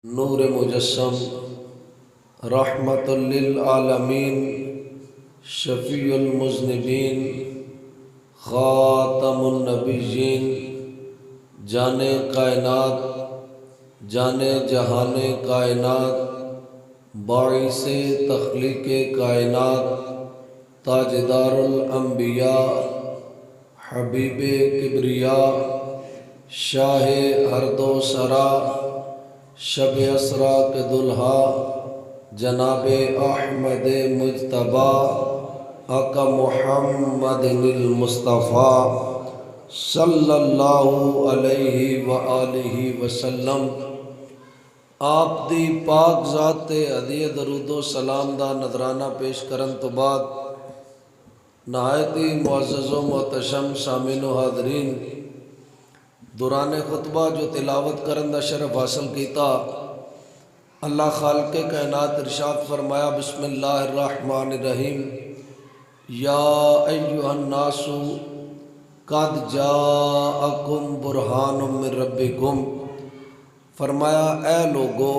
نور مجسم رحمت للعالمین شفیع المذنبین خاتم النبیین جان کائنات جان جہان کائنات باعث تخلیق کائنات تاجدار الانبیاء حبیب کبریا شاہ ہر دو سرا شب اسرا کے دلہا جناب احمد مجتبی آقا محمد المصطفیٰ صلی اللہ علیہ وآلہ وسلم آپ دی پاک ذات تے ہدیہ درود و سلام دا نذرانہ پیش کرن تو بعد نہایت ہی معزز و محتشم سامعین و حاضرین دوران خطبہ جو تلاوت کرن دا شرف حاصل کیتا اللہ خالق کائنات ارشاد فرمایا بسم اللہ الرحمن الرحیم یا ایہا الناس قد جاءکم برہان من ربکم فرمایا اے لوگو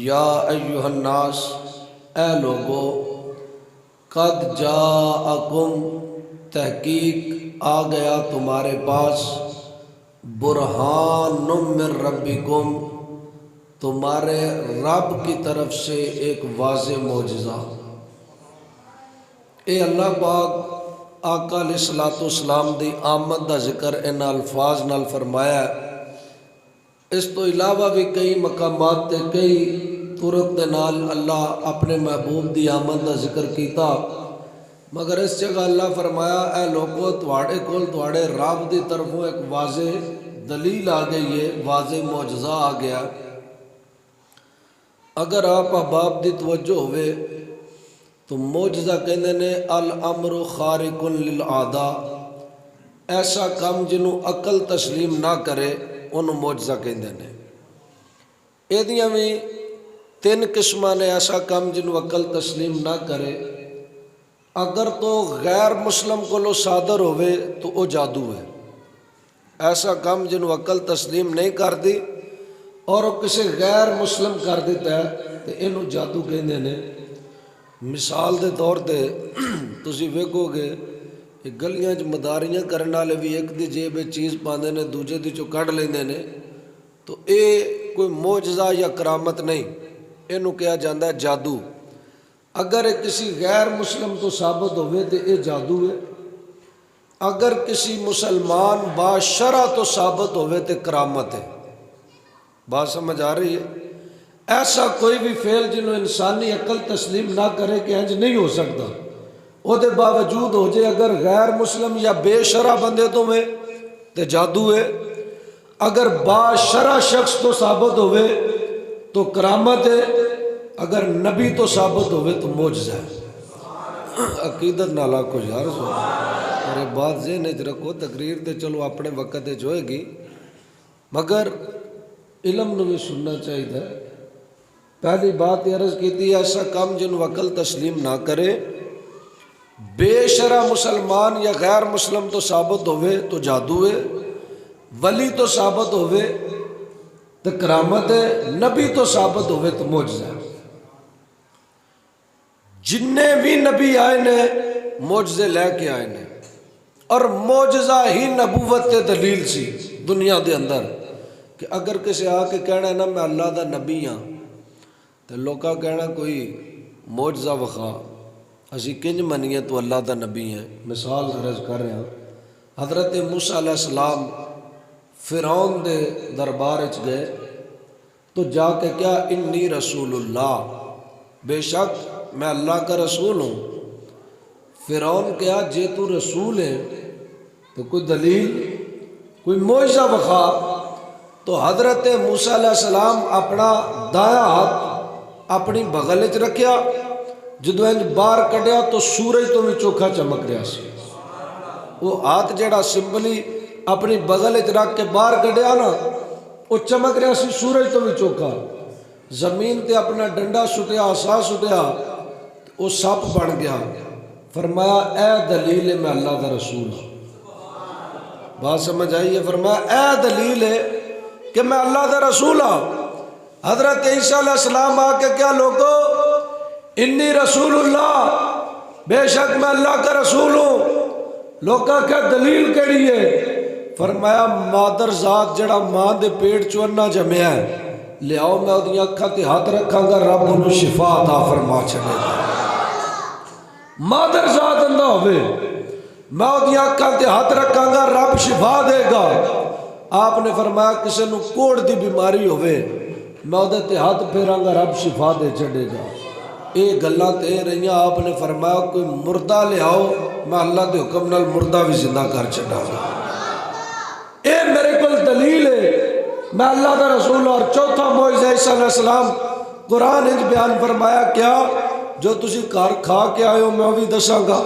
یا ایہا الناس اے لوگو قد جاءکم تحقیق آ گیا تمہارے پاس برہان من ربکم تمہارے رب کی طرف سے ایک واضح معجزہ۔ اے اللہ پاک آقا علیہ الصلوۃ والسلام دی آمد دا ذکر ان الفاظ نال فرمایا ہے۔ اس تو علاوہ بھی کئی مقامات تے کئی طرق دے نال اللہ اپنے محبوب دی آمد دا ذکر کیتا، مگر اس جگہ اللہ فرمایا اے لوگو تواڑے کول تواڑے رب دی طرفوں ایک واضح دلیل آ گئی ہے، واضح معجزہ آ گیا۔ اگر آپ احباب دی توجہ ہوئے تو معجزہ کہندے نے الامر خارق للعادہ، ایسا کام جنوں عقل تسلیم نہ کرے انہوں معجزہ کہندے نے۔ ایدیاں بھی تین قسماں نے ایسا کام جنوں عقل تسلیم نہ کرے۔ اگر تو غیر مسلم کو لو صادر ہوئے تو وہ جادو ہے، ایسا کام جنوں عقل تسلیم نہیں کر دی اور وہ کسی غیر مسلم کر دیتا ہے تو انہوں جادو کہندے نے۔ مثال دے طور تے تسی ویکھو گے کہ گلیاں چ مداریاں کرن والے بھی ایک دی جیب چیز پاندے نے دوجے دی چوں کڈ لیندے نے، تو اے کوئی معجزہ یا کرامت نہیں، اینوں کہا جاندا ہے جادو۔ اگر کسی غیر مسلم تو ثابت ہوئے تو یہ جادو ہے، اگر کسی مسلمان باشرع تو ثابت ہوئے تو کرامت ہے۔ بات سمجھ آ رہی ہے؟ ایسا کوئی بھی فعل جنہوں انسانی عقل تسلیم نہ کرے کہ انج نہیں ہو سکتا، وہ دے باوجود ہو جائے اگر غیر مسلم یا بے شرع بندے تو میں تو جادو ہے، اگر باشرع شخص تو ثابت ہوئے تو کرامت ہے، اگر نبی تو ثابت ہوئے تو معجزہ ہے۔ عقیدت نالا کو یار سو اور بات ذہن وچ رکھو، تقریر تے چلو اپنے وقت وچ ہوئے گی مگر علم نو بھی سننا چاہیے۔ پہلی بات یہ عرض کی تھی ایسا کام جنوں عقل تسلیم نہ کرے، بے شرع مسلمان یا غیر مسلم تو ثابت ہوئے تو جادو ہے، ولی تو ثابت ہوئے تو کرامت ہے، نبی تو ثابت ہوئے تو معجزہ ہے۔ جننے بھی نبی آئے نے معجزے لے کے آئے نے، اور معجزہ ہی نبوت تے دلیل سی دنیا دے اندر کہ اگر کسی آ کے کہنا ہے نا میں اللہ دا نبی ہاں تو لوکا کہنا کوئی معجزہ وخا، اسی کنج منیے تو اللہ دا نبی ہیں۔ مثال عرض کر رہے ہیں، حضرت موسیٰ علیہ السلام فرعون دے دربار وچ گئے تو جا کے کیا انی رسول اللہ، بے شک میں اللہ کا رسول ہوں۔ فرعون کیا جے تو رسول ہے تو کوئی دلیل کوئی معجزہ بخا، تو حضرت موسیٰ علیہ السلام اپنا دایاں ہاتھ اپنی بغل وچ رکھیا، جدو انج باہر کڈیا تو سورج تو بھی چوکھا چمک رہا سی۔ وہ ہاتھ جڑا سمبلی اپنی بغل وچ رکھ کے باہر کڈیا نا وہ چمک رہا سی سورج تو بھی چوکھا۔ زمین تے اپنا ڈنڈا سٹیا، عصا سٹیا، وہ سپ بن گیا۔ فرمایا اے دلیل ہے میں اللہ کا رسول ہوں۔ بات سمجھ آئی ہے؟ فرمایا اے دلیل ہے کہ میں اللہ کا رسول ہوں۔ حضرت عیسیٰ علیہ السلام آ کے کیا لوگو انی رسول اللہ، بے شک میں اللہ کا رسول ہوں. لوگا کیا دلیل کیڑی ہے؟ فرمایا مادر ذات جڑا ماں دے پیٹ چونا جمیا ہے، لیاؤ میں اودیاں اکھاں تے ہاتھ رکھاں گا، رب انہوں شفا عطا فرما چھڑے گا. مادر ذات اندہ ہوئے، میں اودیاں اکھاں تے ہاتھ رکھاں گا، رب شفا دے گا. آپ نے فرمایا کسے نو کوڑ دی بیماری ہوئے، میں اودے تے ہاتھ پھیراں گا، رب شفا دے چھڑے گا. اے گلاں تے رہیاں. آپ نے فرمایا کوئی مردہ لے آؤ، میں اللہ دے حکم نال مردہ بھی زندہ کر چھڑا گا. اے میرے کل دلیل ہے میں اللہ دا رسول. اور چوتھا معجزہ عیسیٰ علیہ السلام قرآن انج بیان فرمایا کیا جو تسی گھر کھا کے آئے ہو میں بھی دساں گا،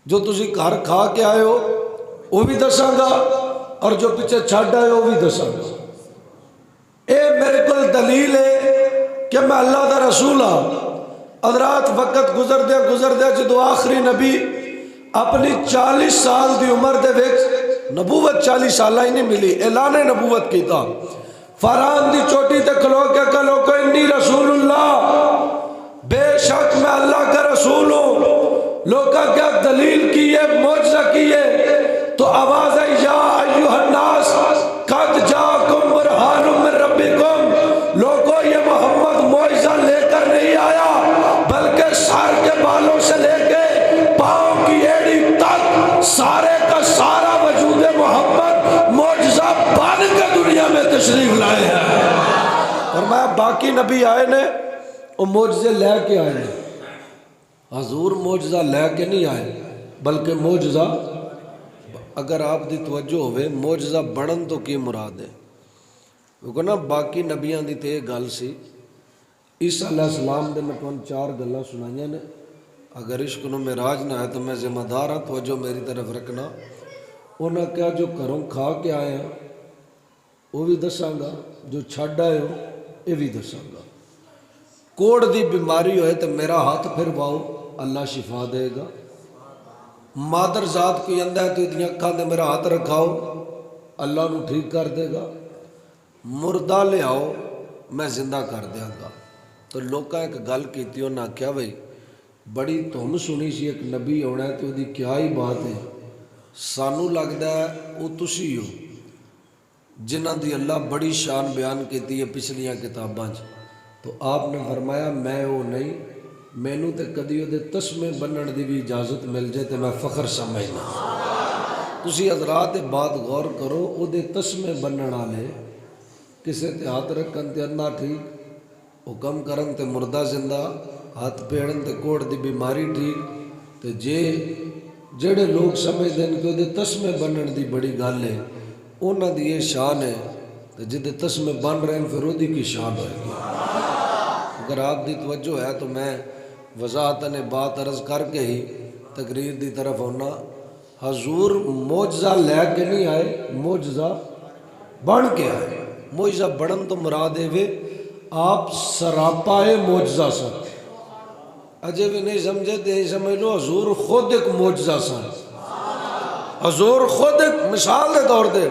جو تسی گھر کھا کے آئے ہو وہ بھی دساں گا، اور جو پیچھے چھڈ آئے ہو وہ بھی دساں گا. اے میرے کل دلیل ہے کہ میں اللہ دا رسول ہاں. حضرات وقت گزر دیا جدو آخری نبی اپنی 40 سال دی عمر دے وچ، نبوت 40 سالہ ہی نہیں ملی، اعلان نبوت کیتا. فران دی چوٹی تے کھلو کے کہو کہ انی رسول اللہ، بے شک میں اللہ کا رسول ہوں. لوگا کیا دلیل کی ہے، معجزہ کی ہے؟ تو آواز ہے یا ایھا الناس قد جاءکم برہان من ربکم. لوگوں یہ محمد معجزہ لے کر نہیں آیا، بلکہ سر کے بالوں سے لے کے پاؤں کی ایڑی تک سارے کا سارا وجود محمد معجزہ بن کے دنیا میں تشریف لائے ہیں. اور میں باقی نبی آئے نے وہ معجزے لے کے آئے نے. حضور معجزہ لے کے نہیں آئے بلکہ معجزہ، اگر آپ دی توجہ ہوئے معجزہ بڑھن تو کی مراد ہے؟ کیونکہ نا باقی نبیاں دی تے گل سی. عیسیٰ علیہ السلام دے میں تمہیں 4 گلاں سنائیاں نے. اگر عشق نو معراج نہ ہے تو میں ذمہ دار ہاں، توجہ میری طرف رکھنا. انہاں کیا جو گھروں کھا کے آئے ہیں وہ بھی دساں گا، جو چھڈ آئے ہو یہ بھی دساں گا. کوڑ دی بیماری ہوئے تو میرا ہاتھ پھرواؤ، اللہ شفا دے گا. مادر ذات کوئی اندھا ہے تو اتنی اکھاں دے میرا ہاتھ رکھاؤ، اللہ نو ٹھیک کر دے گا. مردہ لے آؤ میں زندہ کر دیا گا. تو لوکاں ایک گل کیتی انہاں کیا بھئی بڑی تم سنی سی ایک نبی ہونا ہے تو دی کیا ہی بات ہے. سانو لگدا ہے وہ تسی ہو جنہ دی اللہ بڑی شان بیان کیتی ہے پچھلیاں کتاباں. تو آپ نے فرمایا میں وہ نہیں، مینوں تے کدی وہ تسمے بنن دی بھی اجازت مل جائے تو میں فخر سمجھنا. تسی حضرات بات غور کرو، وہ تسمے بنن والے کسے تے ہاتھ رکھن تے اندھا ٹھیک، حکم کرن تے مردہ زندہ، ہاتھ پیڑن تے کوڑ دی بیماری ٹھیک. تے جڑے لوگ سمجھتے ہیں کہ وہ تسمے بنن دی بڑی گل ہے، انہاں دی یہ شان ہے. تے جدے تسمے بن رہے ہیں پھر وہ کی شان ہوئے گی. اگر آپ دی توجہ ہے تو میں وضاحتاً بات عرض کر کے ہی تقریر دی طرف ہونا. حضور معجزہ لے کے نہیں آئے، معجزہ بن کے آئے. معجزہ بڑھن تو مراد ہے آپ سراپائے معجزہ سن. اجے بھی نہیں سمجھے تو یہی سمجھ لو حضور خود ایک معجزہ سن. حضور خود ایک مثال دے طور دے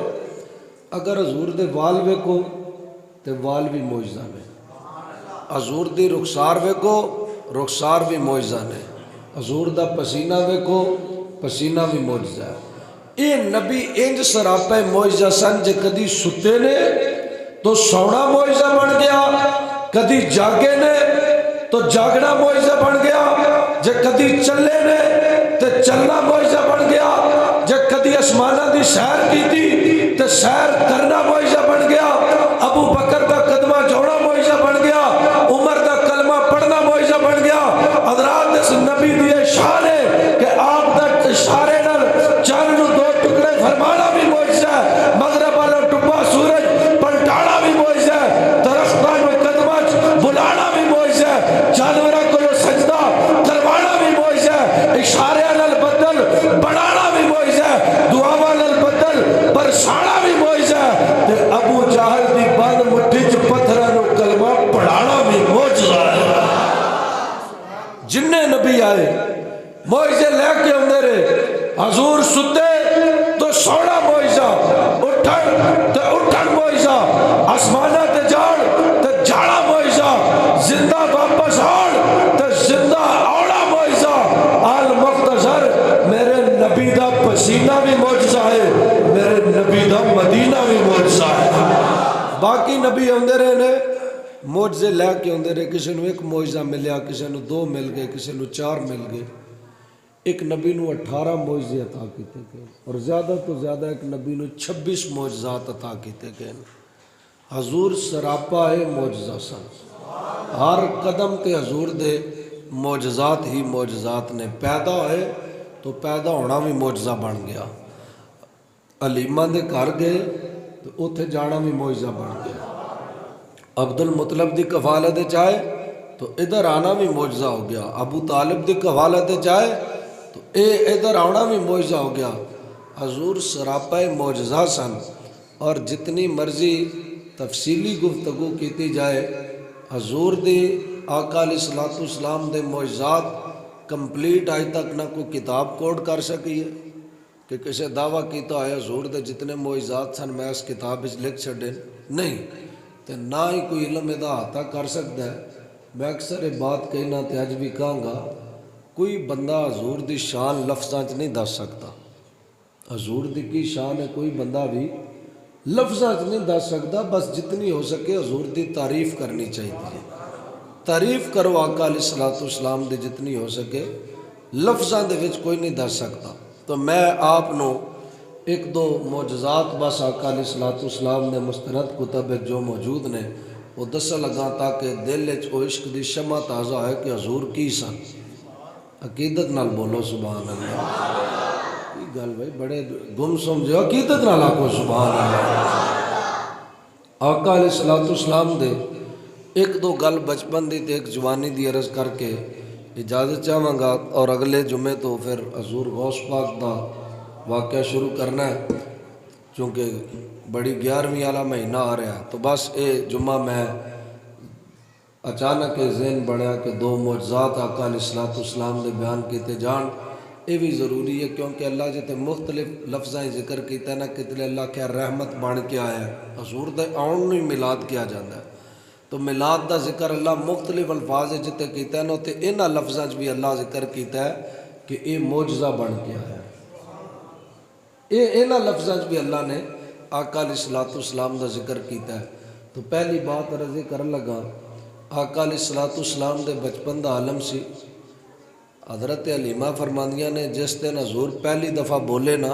اگر حضور دے وال ویکو تو وال بھی معجزہ نے. حضور دی رخسار ویکو، رخسار بھی معجزہ نے. حضور دا پسینہ ویکو، پسینہ بھی معجزہ ہے. یہ نبی انج سراپے معجزہ سن. جے کدی ستے نے تو سونا معجزہ بن گیا، کدی جاگے نے تو جاگنا معجزہ بن گیا، جے کدی چلے نے تو چلنا معجزہ بن گیا، جے کدی آسمانہ دی سیر کی تھی تو سیر کرنا معجزہ بن گیا. ابو بکر دا قدمہ جوڑا معجزہ بن گیا، عمر دا کلمہ پڑھنا معجزہ بن گیا. حضرات اس نبی دی شان ہے کہ آپ دا اشارے نال چاند نو 2 ٹکڑے فرمانا بھی معجزہ ہے، مغرب والا ٹپا سورج پلٹانا بھی معجزہ ہے، درختاں نو قدمہ بلانا بھی معجزہ ہے، جانوراں کو سجدہ کروانا بھی معجزہ ہے، اشارے نال بدل بڑھانا بھی معجزہ ہے، دعاواں نال بدل برسانا بھی معجزہ ہے، تے ابو جہل دی بند مٹھی چ پتھراں نو کلمہ پڑھانا بھی معجزہ ہے. جننے نبی آئے معجزے لے کے آندے رہے. حضور ستے تو سونا معجزہ، اٹھن تے اٹھن معجزہ، آسمانہ تے جان نبی آتے رہے نے موجزے لے کے آتے رہے. کسی نے ایک موجزہ ملیا, کسی نے 2 مل گئے, کسی نے 4 مل گئے. ایک نبی نو 18 موجزے عطا کیتے گئے اور زیادہ تو زیادہ ایک نبی نو 26 معجزات عطا کیتے گئے. حضور سراپا ہے معجزہ سن. ہر قدم تے حضور دے معجزات ہی معجزات نے. پیدا ہوئے تو پیدا ہونا بھی معجزہ بن گیا. علیمہ دے گھر گئے تو اتھے جانا بھی معجزہ بن گیا. عبد المطلب دی کفالت چاہے تو ادھر آنا بھی معجزہ ہو گیا. ابو طالب دی کفالت چاہے تو ادھر آنا بھی معجزہ ہو گیا. حضور سراپا معجزہ سن. اور جتنی مرضی تفصیلی گفتگو کیتی جائے, حضور دی آقا علیہ الصلوۃ والسلام دے معجزات کمپلیٹ آج تک نہ کوئی کتاب کوڈ کر سکی ہے کہ کسی دعویٰ کیتا ہے حضور دے جتنے معجزات سن میں اس کتاب وچ لکھ چھڈے نہیں, تے نہ ہی کوئی علم ادا احاطہ کر سکتا ہے. میں اکثر یہ بات کہنا تے اج بھی کہاں گا, کوئی بندہ حضور دی شان لفظاں چ نہیں دس سکتا. حضور دی کی شان ہے کوئی بندہ بھی لفظاں چ نہیں دس سکتا. بس جتنی ہو سکے حضور دی تعریف کرنی چاہیے. تعریف کرو آقا علیہ الصلوۃ والسلام دی جتنی ہو سکے. لفظاں دے وچ کوئی نہیں دس سکتا. تو میں آپ نو 1-2 معجزات بس آقا علیہ الصلوۃ والسلام نے مستند کتب جو موجود نے وہ دس لگا تاکہ دل وچ او عشق دی شمع تازہ ہے کہ حضور کی سن. عقیدت نال بولو سبحان اللہ. کی گل بھائی بڑے گم سمجھو, عقیدت نال آکھو سبحان اللہ. آقا علیہ الصلوۃ والسلام دے 1-2 گل بچپن دی تے ایک جوانی دی عرض کر کے اجازت چاہواں گا, اور اگلے جمعے تو پھر حضور غوث پاک دا واقعہ شروع کرنا ہے چونکہ بڑی 11ویں والا مہینہ آ رہا ہے. تو بس اے جمعہ میں اچانک ذہن بڑھیا کہ 2 معجزات آقا علیہ الصلوۃ والسلام دے بیان کیتے جان. یہ بھی ضروری ہے کیونکہ اللہ جتے مختلف لفظیں ذکر کیتا ہے نا, کتنے اللہ کے رحمت بن کے آیا ہے. حضور دے آن نو میلاد کیا جاتا ہے. تو میلاد دا ذکر اللہ مختلف الفاظ جتے کیتا ہے نا, تے انہاں لفظاں بھی اللہ ذکر کیتا ہے کہ اے معجزہ بن کے آیا ہے. انہاں لفظاں بھی اللہ نے آقا علیہ الصلوۃ والسلام دا ذکر کیتا ہے. تو پہلی بات عرض کرن لگا, آقا علیہ الصلوۃ والسلام دے بچپن دا عالم سی. حضرت حلیمہ فرماندیاں نے جس دن حضور پہلی دفعہ بولے نا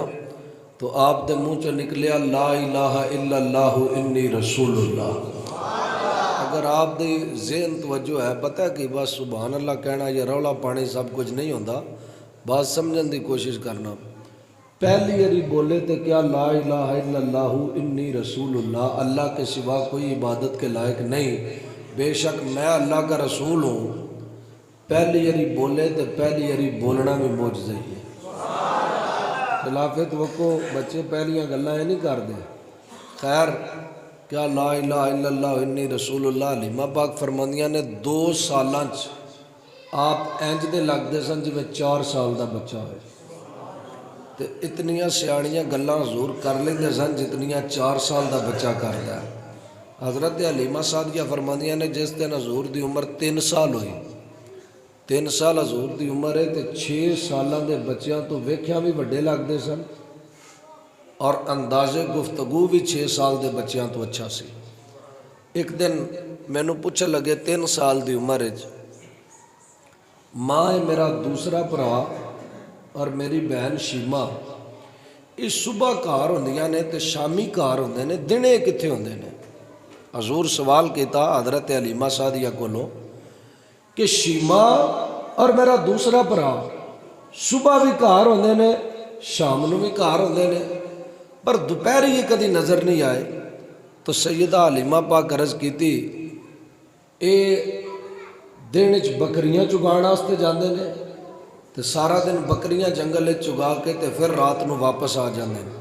تو آپ دے منہ چ نکلیا لا الہ الا اللہ انی رسول اللہ. اگر آپ دی ذہن توجہ ہے پتہ ہے کہ بس سبحان اللہ کہنا یا رولا پانی سب کچھ نہیں ہوتا, بات سمجھن دی کوشش کرنا. پہلی عری بولے تو کیا لا الہ الا اللہ انی رسول اللہ, اللہ کے سوا کوئی عبادت کے لائق نہیں, بے شک میں اللہ کا رسول ہوں. پہلی عری بولے تو پہلی عری بولنا بھی معجزہ ہی ہے. خلاف توقع بچے پہلیاں گلاں نہیں کرتے. خیر کیا لا الہ الا اللہ انی رسول اللہ. حلیمہ پاک فرماندیاں نے 2 سالاں آپ انج دے لگتے سن جی 4 سال دا بچہ ہوئے. تے اتنیاں سیاڑیاں گلاں حضور کر لیندے سن جتنیاں 4 سال دا بچہ کردا ہے. حضرت حلیمہ سعدیہ فرماندیاں نے جس دن حضور دی عمر 3 سال ہوئی, 3 سال حضور دی عمر ہے تے 6 سالاں دے بچیاں تو ویکھیاں بھی بڑے لگتے سن اور انداز گفتگو بھی 6 سال دے بچیاں تو اچھا سی. ایک دن مینوں پوچھن لگے 3 سال دی عمر وچ, ماں ہے میرا دوسرا بھرا اور میری بہن شیما, یہ صبح گھر ہوندیاں نے تے شامی گھر ہوندے نے, دنے کتھے ہوندے نے. حضور سوال کیتا حضرت حلیمہ سعدیہ کولوں کہ شیما اور میرا دوسرا بھرا صبح بھی گھر ہوندے نے شام نو بھی گھر ہوندے نے پر دوپہر یہ کدی نظر نہیں آئے. تو سیدہ حلیمہ پاک عرض کیتی اے دن وچ بکریاں چگان واسطے جاندے نے تے سارا دن بکریاں جنگل چگا کے تے پھر رات نو واپس آ جاندے نے.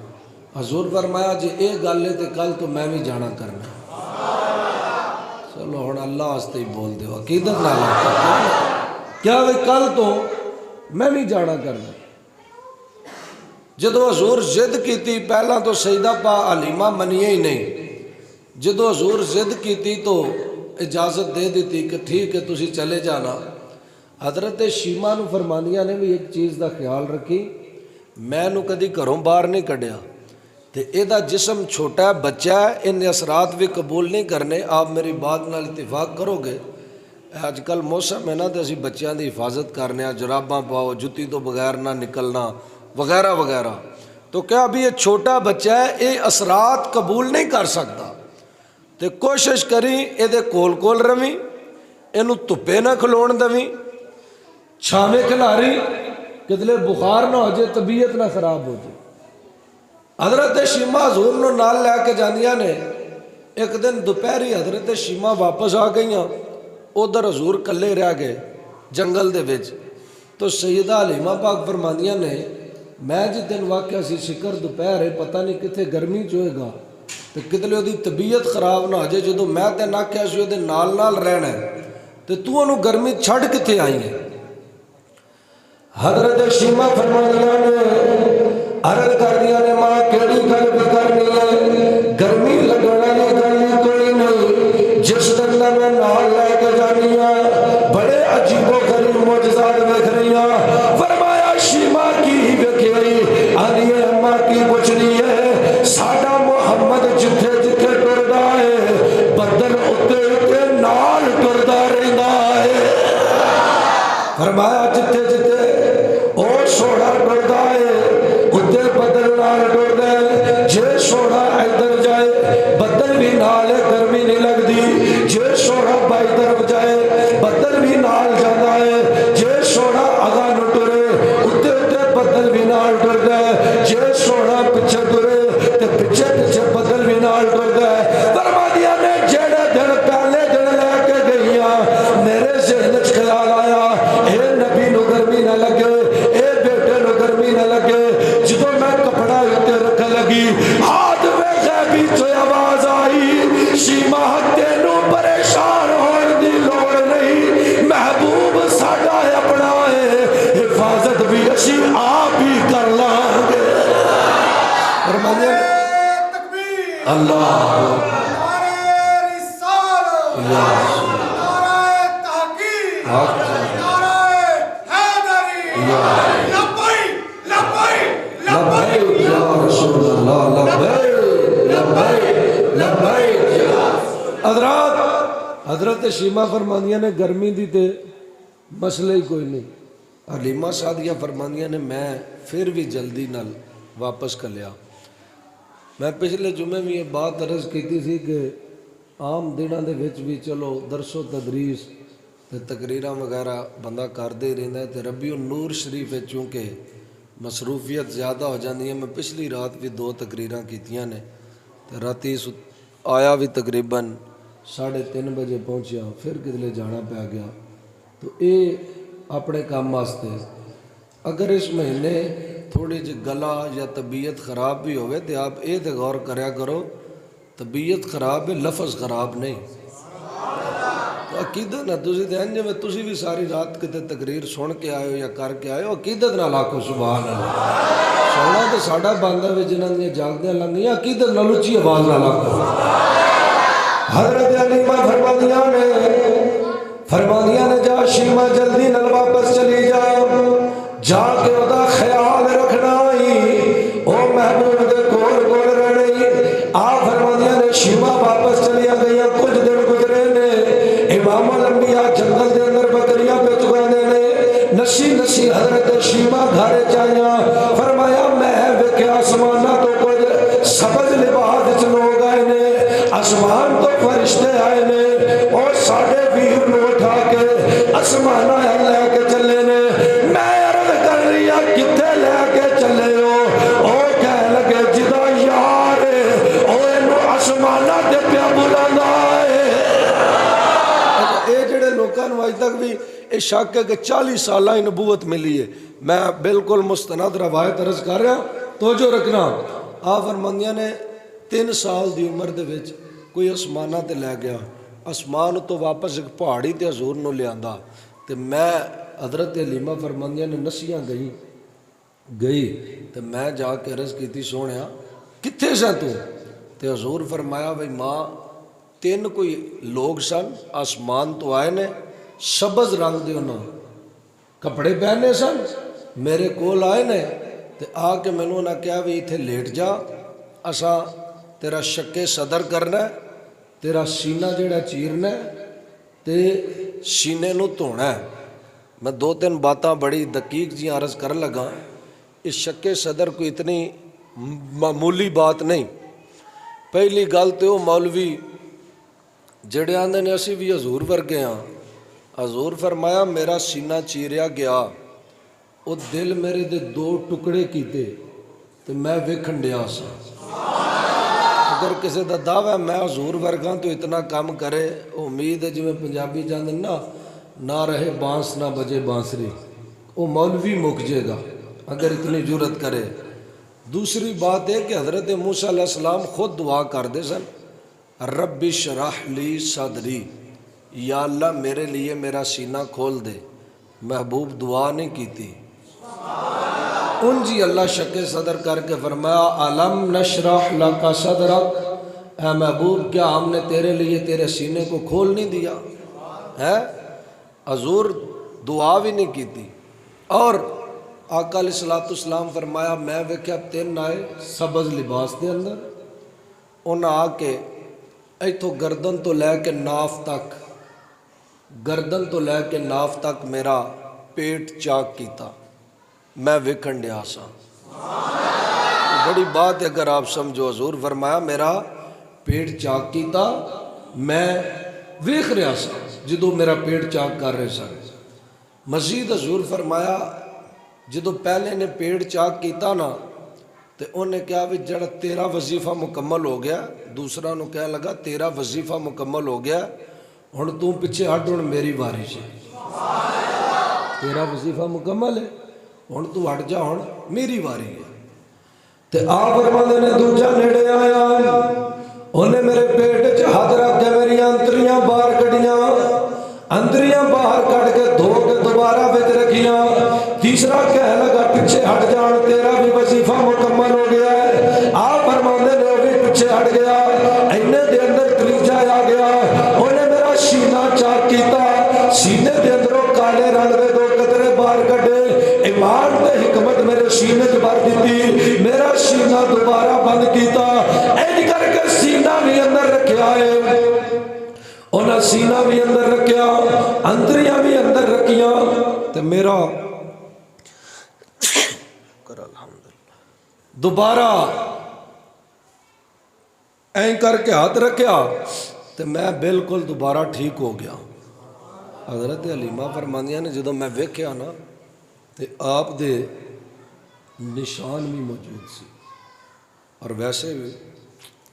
حضور فرمایا جی اے گل ہے تے کل تو میں بھی جانا کرنا. چلو ہن اللہ واسطے ہی بول دیو, عقیدت نال کیا وے کل تو میں بھی جانا کرنا. جدو حضور ضد کیتی پہلا تو سیدہ پا حلیمہ منیے ہی نہیں. جدو حضور ضد کیتی تو اجازت دے دیتی کہ ٹھیک ہے تسی چلے جانا. حضرت شیما نو فرماندیاں نے بھی ایک چیز دا خیال رکھی, میں نو کدی گھروں باہر نہیں کڈیا, تے ایدہ جسم چھوٹا ہے، بچہ ہے، ان اثرات بھی قبول نہیں کرنے۔ آپ میری بات نال اتفاق کرو گے، آج کل موسم ہے نا تو اسی بچیاں دی حفاظت کرنے، جراباں پاؤ، جتی تو بغیر نہ نکلنا وغیرہ وغیرہ، تو کیا ابھی یہ چھوٹا بچہ ہے، یہ اثرات قبول نہیں کر سکتا، تو کوشش کری یہ کول کول رویں، یہ دھپے نہ کھلون دویں، چھاویں کھلاری، کدلے بخار نہ ہو جائے، طبیعت نہ خراب ہو جائے۔ حضرت شیمہ حضور نو نال لے کے جانیاں نے، ایک دن دوپہری حضرت شیمہ واپس آ گئیاں، ادھر حضور کلے رہ گئے جنگل دے وچ، تو سیدہ حلیمہ پاک فرماندیاں نے میں جس دن واقعہ سی شکر دوپہر ہے، پتہ نہیں کتنے گرمی چوئے گا تو کدلے وہ طبیعت خراب نہ ہو جائے، جدو میں تین آخیا سی وہ نال نال رہنا ہے تو انہوں گرمی چھڑ کتنے آئی ہے۔ حضرت شیمہ فرماندیاں نے عرض کر دیا نے ماں کیڑی گل بھی کرنی ہے، گرمی لگنا نہیں گرمی کوئی نہیں، جس دن میں نال لے کے جانی ہے بڑے عجیب و غریب معجزات دیکھ رہی ہیں۔ فرمایا شیمہ کی ہی ویکھی ہوئی آدھی اماں کی پوچھنی ہے، ساڈا محمد جتھے جتھے ٹردا ہے بدل اتے اتے نال ٹردا رہندا ہے۔ فرمایا جتھے جتھے او سوڑا ٹردا ہے اتنے بدل نال ٹردا ہے، جے سوڑا ادھر جائے بدل بھی نال گرمی نہیں لگتی، جے سوڑا بائی طرف جائے بدل بھی نال جانا ہے، جے سوڑا اگا نو ٹرے اتنے اتنے بدل بھی نال ٹردا ہے، جے سوڑا پیچھے ٹرے تے پیچھے پیچھے بدل بھی نال ٹردا ہے۔ فرمایا نے جڑے دن پہلے دن لے کے گئیاں میرے ذہن وچ خیال آیا اے نبی نو گرمی نہ لگے، اے بیٹے نو گرمی نہ لگے، جدو میں کپڑا اتنے رکھ لگی ہاتھ میں غیبی تو آواز آئی شیمہ تینوں پریشان ہونے دی لوڑ نہیں، محبوب ساڈا ہے اپنا ہے، حفاظت بھی اسی آپ ہی کر لیں گے۔ اللہ حضرت شیمہ فرماندیاں نے گرمی دی تے مسئلہ ہی کوئی نہیں، حلیمہ سعدیہ فرماندیاں نے میں پھر بھی جلدی نال واپس کلیا۔ میں پچھلے جمعے میں یہ بات عرض کیتی تھی کہ عام دنوں دے وچ بھی چلو درس و تدریس تے تقریراں وغیرہ بندہ کردے رہندا ہے، تے ربیع النور شریف ہے چونکہ مصروفیت زیادہ ہو جاندی ہے۔ میں پچھلی رات بھی 2 تقریراں کیتیاں نے، تے راتی آیا بھی تقریباً 3:30 بجے پہنچیا، پھر کدلے جانا پیا گیا، تو اے اپنے کام واسطے اگر اس مہینے تھوڑی جی گلا یا طبیعت خراب بھی ہوئے تو آپ اے تے غور کریا کرو طبیعت خراب ہے لفظ خراب نہیں۔ تو عقیدت نہ تسی تے انج میں تسی بھی ساری رات کتے تقریر سن کے آئے ہو یا کر کے آئے ہو، عقیدت نہ لاکھو سبحان اللہ۔ سونا تو ساڈا باندھا وچ جنہاں دی جاگدیاں لنگیاں، عقیدت نہ لچی آواز نہ لاکھو۔ حضرت حلیمہ فرماندیاں نے جا شیمہ جلدی نال واپس چلی جا کے ادا خیال رکھنا ہی او محبوب دے کول کول رہنے۔ آپ فرماندیاں نے شیمہ واپس چلی گئی، کچھ دن گزرے نے، امام الانبیاء جنگل دے اندر بکریاں پہ چگانے نے، نسی نسی حضرت شیمہ گھر چاہیاں۔ فرمایا میں ویکھیا آسمانہ تو کچھ سبز لباس لوگ آئے نے، آسمان تو فرشتے آئے نے، اور ساڑھے ویر نو اٹھا کے آسمانہ لے کے چلے نے۔ میں عرض کر رہی ہوں کتے لے کے چلے ہو؟ او کہہ لگے جدا یار او اینو آسمانہ تے پیا بلانا ہے۔ اے جڑے لوکاں نوں اج تک بھی اے شک ہے کہ 40 سالہ نبوت ملی ہے، میں بالکل مستند روایت عرض کر رہا ہوں، توجہ رکھنا۔ آپ فرماندیاں نے 3 سال دی عمر دے وچ کوئی آسمانہ تے لے گیا، آسمان تو واپس ایک پہاڑی تے حضور نو لے آندا، تے میں حضرت حلیمہ فرماندیاں نے نسیاں گئی تے میں جا کے عرض کیتی سونیا کتھے سا تو؟ تے حضور فرمایا بھئی ماں 3 کوئی لوگ سن، آسمان تو آئے نے، سبز رنگ دے انہوں کپڑے پہنے سن، میرے کول آئے نے تے آ کے میں نے کہا بھی اتھے لیٹ جا، اساں تیرا شکے صدر کرنا ہے، تیرا سینہ جڑا چیرنا ہے تے سینے نو دھونا ہے۔ میں دو تین باتاں بڑی دقیق جی عرض کر لگا۔ اس شکے صدر کوئی اتنی معمولی بات نہیں۔ پہلی گل تو وہ مولوی جڑے آندے نے اسی بھی حضور ورگے ہاں، حضور فرمایا میرا سینہ چیریا گیا، وہ دل میرے دے دو ٹکڑے کیتے تو میں ویکھن ڈیا سا۔ اگر کسی دا دعویٰ ہے میں حضور ورگاں تو اتنا کام کرے، امید ہے جی پنجابی جاندے نہ رہے بانس نہ بجے بانسری، وہ مولوی مک جے گا اگر اتنی جرت کرے۔ دوسری بات ہے کہ حضرت موسیٰ علیہ السلام خود دعا کردے سن، رب اشرح لی صدری، یا اللہ میرے لیے میرا سینہ کھول دے۔ محبوب دعا نہیں کیتی، ان جی اللہ شک صدر کر کے فرمایا علم نشرح لک صدرک، اے محبوب کیا ہم نے تیرے لیے تیرے سینے کو کھول نہیں دیا ہے؟ حضور دعا بھی نہیں کیتی۔ اور آقا علیہ السلام فرمایا میں ویکھیا تین آئے سبز لباس دے اندر، انہاں آ کے ایتھوں گردن تو لے کے ناف تک، گردن تو لے کے ناف تک میرا پیٹ چاک کیتا، میں ویکھن ڈیا سا۔ بڑی بات ہے اگر آپ سمجھو، حضور فرمایا میرا پیٹ چاک کیتا، میں ویکھ رہا سا جدو میرا پیٹ چاک کر رہے سن۔ مزید حضور فرمایا جدو پہلے نے پیٹ چاک کیتا نا تو انہیں کہا بھی جڑا تیرا وظیفہ مکمل ہو گیا، دوسرا نو کہنے لگا تیرا وظیفہ مکمل ہو گیا، ہن تو پیچھے ہٹ، ہن میری واری ہے، تیرا وظیفہ مکمل ہے ہن تو ہٹ جا، ہن میری واری ہے۔ تے آپ فرماندے نے دوجا نیڑے آیا، انہیں میرے پیٹ چ ہاتھ رکھ کے میری انتریاں باہر کڈیاں، اندریاں باہر کٹ کے دھو کے دوبارہ وچ رکھیاں۔ تیسرا کہنے لگا پیچھے ہٹ جان، تیرا بھی وظیفہ مکمل ہو گیا ہے۔ آپ فرماندے نے وہ بھی پیچھے ہٹ گیا، اینے دے اندر تیجا آ گیا، انہیں میرا سینہ چاک کیتا، سینے دے اندروں کالے رنگ دے دو قطرے باہر کڈے، ایمان تے حکمت میرے سینے چ بھر دیتی، میرا سینہ دوبارہ بند کیتا۔ اینج کر کے سینہ بھی اندر رکھیا ہے، انہیں سینہ بھی اندر رکھیا، اندریاں بھی اندر رکھیاں، تے میرا دوبارہ این کر کے ہاتھ رکھیا تے میں بالکل دوبارہ ٹھیک ہو گیا۔ حضرت حلیمہ فرماندیاں نے جدو میں ویکھیا نا تے آپ دے نشان بھی موجود سی، اور ویسے بھی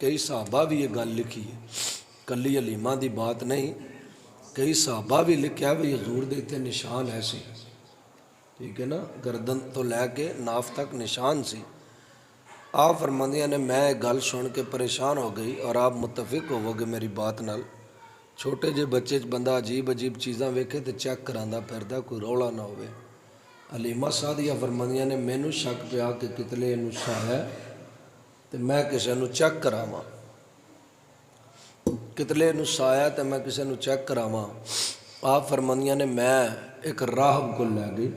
کئی صحابہ بھی یہ گل لکھی ہے، کلی حلیمہ دی بات نہیں، کئی صحابہ بھی لکھیا بھی حضور دے تے نشان ایسی، ٹھیک ہے نا، گردن تو لے کے ناف تک نشان سی۔ آپ فرماندیاں نے میں گل سن کے پریشان ہو گئی، اور آپ متفق ہوو گے میری بات نال، چھوٹے جے بچے بندہ عجیب عجیب چیزاں ویکھے تے چیک کراندا پھردا، کوئی رولا نہ ہوئے۔ حلیمہ سعدیہ فرماندیاں نے مینوں شک پیا کہ کتلے اینوں سایا تے میں کسے نوں چیک کراواں، کتلے اینوں سایا تے میں کسے نوں چیک کراواں۔ آپ فرماندیاں نے میں ایک راہب کو لے گئی،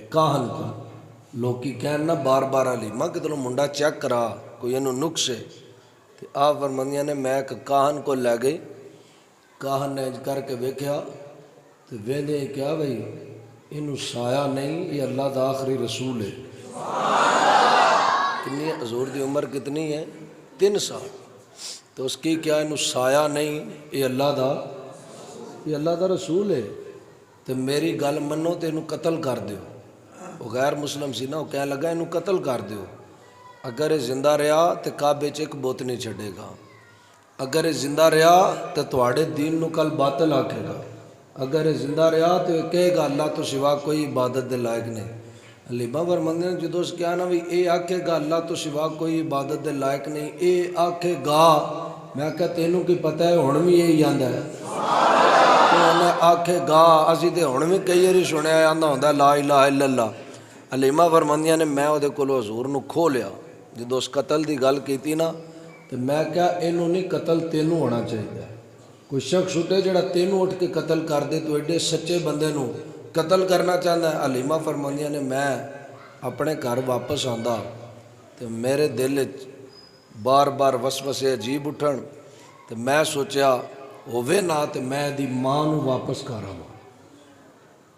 کاہن کو، لوکی کہن نا بار بار حلیمہ کتنوں منڈا چیک کرا کوئی اینوں نقص ہے، تے آپ فرماندیاں نے میں ایک کاہن کو لے گئی، کاہن نے کر کے ویکھیا تے ویندے کیا بھئی اینوں سایہ نہیں، یہ اللہ دا آخری رسول ہے۔ کتنی حضور دی عمر کتنی ہے؟ 3 سال، تو اس کی کیا اینوں سایہ نہیں، یہ اللہ دا رسول ہے، تو میری گل منو تے اینوں قتل کر دیو۔ وہ غیر مسلم سی نا، وہ کہنے لگا اینوں قتل کر دیو، اگر یہ زندہ رہا تو کعبے چ ایک بت نہیں چھڑے گا، اگر یہ زندہ رہا تو تواڈے دین نو کل باطل آکھے گا، اگر یہ زندہ رہا تو یہ کہے گا اللہ تو سوا کوئی عبادت دے لائق نہیں۔ حلیمہ فرماندے نے جدو اس کیا نا بھی اے آکھے گا اللہ تو سوا کوئی عبادت دے لائق نہیں، اے آکھے گا، میں کہا تینوں کی پتہ ہے ہن بھی یہی آندا ہے، انہیں آکھے گا، اسی تے ہن بھی کئی باری سنیا آندا ہوندا لا الہ الا اللہ۔ حلیمہ فرماندیاں نے میں وہ کولو حضور نو کھو لیا، جدو اس قتل دی گل کیتی نا تو میں کہا اینوں نہیں قتل تینوں ہونا چاہیے، کوئی شخص اٹھے جڑا تینوں اٹھ کے قتل کر دے تو ایڈے سچے بندے نو قتل کرنا چاہتا ہے۔ حلیمہ فرماندیاں نے میں اپنے گھر واپس آندا تو میرے دل بار بار وسوسے عجیب اٹھن تو میں سوچیا ہووے نہ تو میں دی ماں نو واپس کر آواں،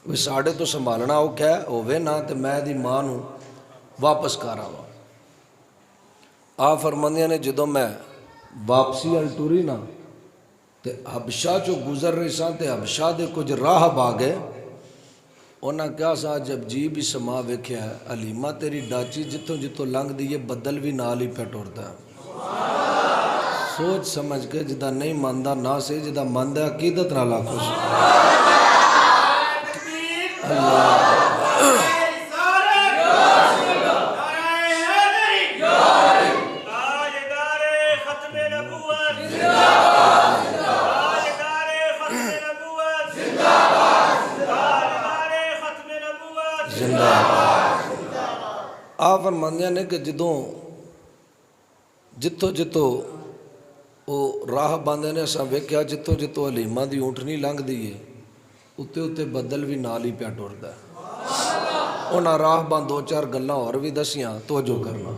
وہ ساڑے تو سنبھالنا اوکھا ہے، ہووے نہ تو میں دی ماں نو واپس کر آواں۔ آپ فرماندیاں نے جدوں میں واپسی وال ٹری نا تے حبشہ چو گزر رہی ساں تے حبشہ دے کچھ راہب آ گئے، انہاں کیا سا جب جی بھی سما ویکھیا ہے، حلیمہ تیری ڈاچی جتوں جتوں لنگ دی ہے بدل بھی نال ہی پہ ٹردا ہے۔ سوچ سمجھ کے جدا نہیں ماندا نہ سے، جدا ماندا عقیدت نال آکھو آپ فرماندے نے کہ جدوں جتوں جتوں وہ راہ باندھے نے اساں ویکھیا جتوں جتوں حلیمہ دی اونٹنی لنਘ دی ہے اتے اتے بدل بھی نال ہی پیا ٹردا ہے۔ انہاں راہ باندھ دو چار گلاں اور بھی دسیاں، توجہ کرنا۔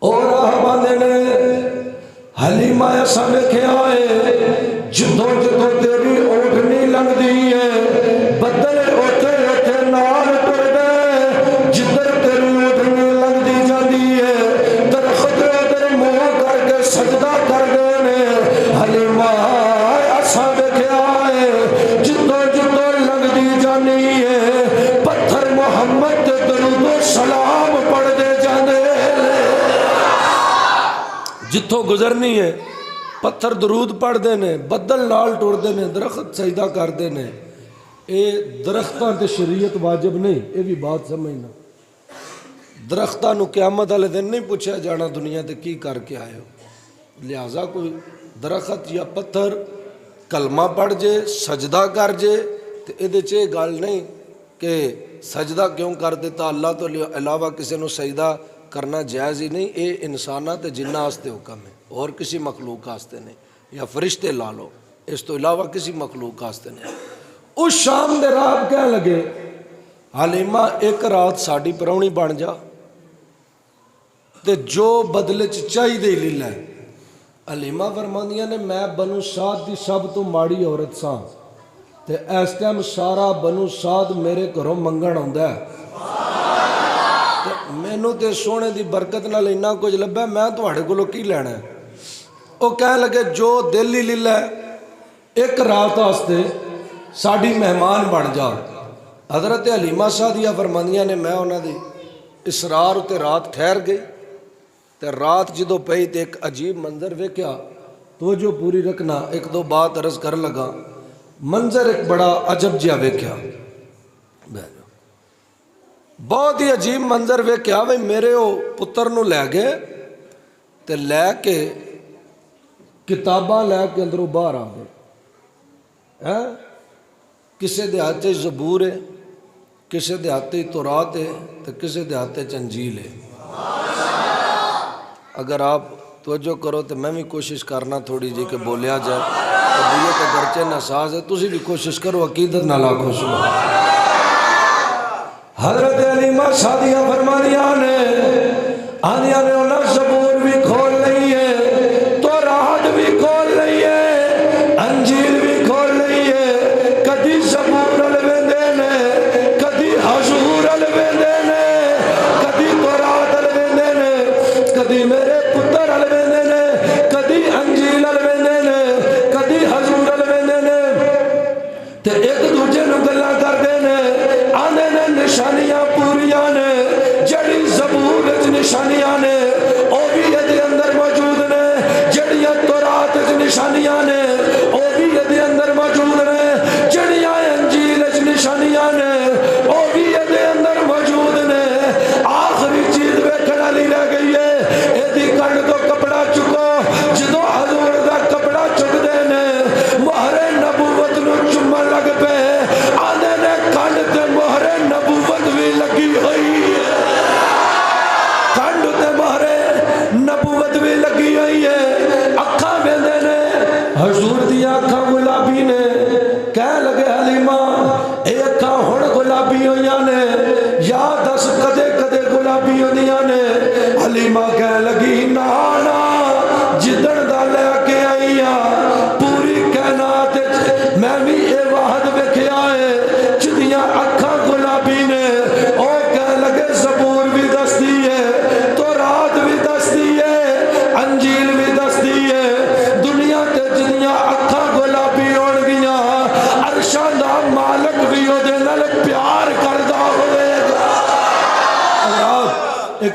اور راہ باندھے نے حلیمہ اساں ویکھیا ہے جتوں جتوں تیری اونٹنی لنਘ دی ہے بدل اوتے اوتے نال ٹردا ہے، جدھر تیری اونٹنی لنਘ دی جاندی ہے درخت ادھر منہ کر کے سجدہ کر دے نے۔ حلیمہ اساں ویکھیا ہے جتوں جتوں لنਘ دی جانی ہے پتھر محمد تے درود و سلام پڑھ دے جاندے، جتوں گزرنی ہے پتھر درود پڑھ دے نے، بدل نال ٹر دے نے، درخت سجدہ کر دے نے۔ اے درختاں تے شریعت واجب نہیں، اے بھی بات سمجھنا۔ درختاں نو قیامت والے دن نہیں پوچھا جانا دنیا تے کی کر کے آئے ہو، لہٰذا کوئی درخت یا پتھر کلمہ پڑھ جے سجدہ کر جے تے اے دے چے گل نہیں کہ سجدہ کیوں کر دیتا، اللہ تو علاوہ کسی نو سجدہ کرنا جائز ہی نہیں، اے انساناں تے جناں واسطے حکم ہے اور کسی مخلوق واسطے نہیں، یا فرشتے لا لو، اس تو علاوہ کسی مخلوق واسطے نہیں۔ اس شام دے رات کہنے لگے حلیمہ ایک رات ساڈی پراؤنی بن جا تے جو بدلے چاہی دے لے لے۔ حلیمہ فرماندیاں نے میں بنو سعد دی سب تو ماڑی عورت ساں تے اس ٹائم سارا بنو سعد میرے گھروں منگن آندا ہے، مینوں تے سونے دی برکت نال اتنا کچھ لبا میں تہاڈے کولوں کی لینا ہے۔ وہ کہنے لگے جو دل ہی لے لے ایک رات واسطے ساڈی مہمان بن جا۔ حضرت حلیمہ سعدیہ فرماندیاں نے میں انہاں دی اسرار تے رات ٹھہر گئی تے رات جدوں پئی تے ایک عجیب منظر ویکھیا، توجہ پوری رکھنا، ایک دو بات عرض کر لگا۔ منظر ایک بڑا عجب جہا ویکھیا، بہت ہی عجیب منظر ویکھیا۔ بھئی میرے وہ پتر نو لے گئے تے لے کے کتاباں لے کے اندروں باہر آ گئے، کسے دے ہاتھ زبور ہے، کسے دے ہاتھ تورات ہے تے کسے دے ہاتھ انجیل ہے۔ اگر آپ توجہ کرو تو میں بھی کوشش کرنا تھوڑی جی کہ بولیا جائے، طبیعت گرچہ ناساز ہے تسی بھی کوشش کرو عقیدت نال آکھو سبحان۔ حضرت حلیمہ سعدیہ فرماندیاں نے آندیاں نے انہاں زبور بھی کھول لئی ہے، تورات بھی کھول لئی ہے، انجیل بھی کھول لئی ہے، کدی زبور ال ویندے نے، کدی حضور ال ویندے نے، کدی تورات ال ویندے نے، کدی میرے پتر ال ویندے نے، کدی انجیل ال ویندے نے، کدی حضور ال ویندے نے، تے ایک دوجے نو گلاں کردے نے، آندے نے نشانیاں پوریاں نے، جڑی زبور وچ نشانیاں نے او بھی ادھے اندر موجود نے، جڑیاں تورات وچ نشانیاں نے او بھی ادھے اندر موجود نے، جڑیاں انجیل وچ نشانیاں نے او بھی ادھے اندر موجود نے۔ آخری چیز ویکھن والی رہ گئی ہے، ایدی کنڈ تو کپڑا چکو، جدوں حضور دا کپڑا چک دے نے مہر نبوت نو چومن لگ پے،